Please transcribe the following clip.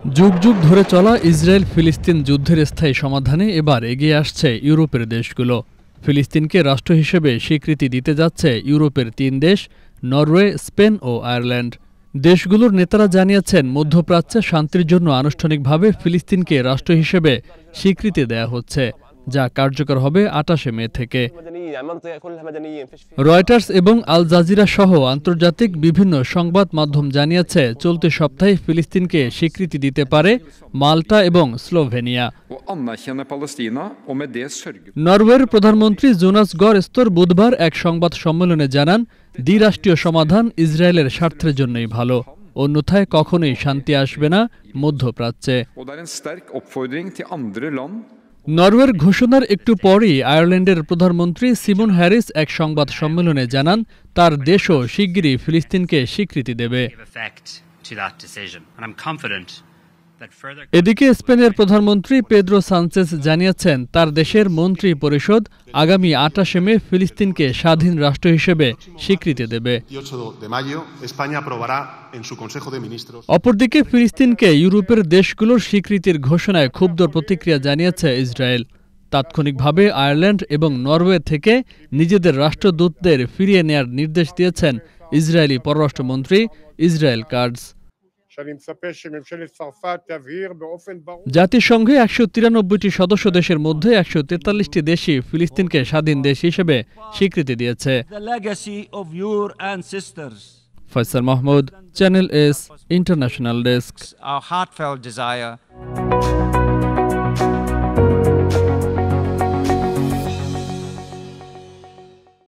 যুগ যুগ ধরে চলা ইসরায়েল ফিলিস্তিন যুদ্ধের স্থায়ী সমাধানে এবার এগিয়ে আসছে ইউরোপের দেশগুলো। ফিলিস্তিনকে রাষ্ট্র হিসেবে স্বীকৃতি দিতে যাচ্ছে ইউরোপের ৩ দেশ নরওয়ে, স্পেন ও আয়ারল্যান্ড। দেশগুলোর নেতারা জানিয়েছেন, মধ্যপ্রাচ্যে শান্তির জন্য আনুষ্ঠানিকভাবে ফিলিস্তিনকে রাষ্ট্র হিসেবে স্বীকৃতি দেয়া হচ্ছে, যা কার্যকর হবে ২৮ মে থেকে। রয়টার্স এবং আল জাজিরা সহ আন্তর্জাতিক বিভিন্ন সংবাদ মাধ্যম জানিয়েছে, চলতি সপ্তাহে ফিলিস্তিনকে স্বীকৃতি দিতে পারে মাল্টা এবং স্লোভেনিয়া। নরওয়ের প্রধানমন্ত্রী জোনাস গর স্তর বুধবার এক সংবাদ সম্মেলনে জানান, দ্বিরাষ্ট্রীয় সমাধান ইসরায়েলের স্বার্থের জন্যই ভালো, অন্যথায় কখনোই শান্তি আসবে না মধ্যপ্রাচ্যে। নরওয়ের ঘোষণার একটু পরই আয়ারল্যান্ডের প্রধানমন্ত্রী সিমন হ্যারিস এক সংবাদ সম্মেলনে জানান, তার দেশও শিগগিরই ফিলিস্তিনকে স্বীকৃতি দেবে। এদিকে স্পেনের প্রধানমন্ত্রী পেদ্রো সানচেজ জানিয়েছেন, তার দেশের মন্ত্রী পরিষদ আগামী ২৮ মে ফিলিস্তিনকে স্বাধীন রাষ্ট্র হিসেবে স্বীকৃতি দেবে। অপরদিকে ফিলিস্তিনকে ইউরোপের দেশগুলোর স্বীকৃতির ঘোষণায় ক্ষুব্ধ প্রতিক্রিয়া জানিয়েছে ইসরায়েল। তাৎক্ষণিকভাবে আয়ারল্যান্ড এবং নরওয়ে থেকে নিজেদের রাষ্ট্রদূতদের ফিরিয়ে নেয়ার নির্দেশ দিয়েছেন ইসরায়েলি পররাষ্ট্রমন্ত্রী ইসরায়েল কাটজ। জাতিসংঘে ১৯৩টি সদস্য দেশের মধ্যে ১৪৩টি দেশই ফিলিস্তিনকে স্বাধীন দেশ হিসেবে স্বীকৃতি দিয়েছে। Faisal Mahmud, channel S international desk.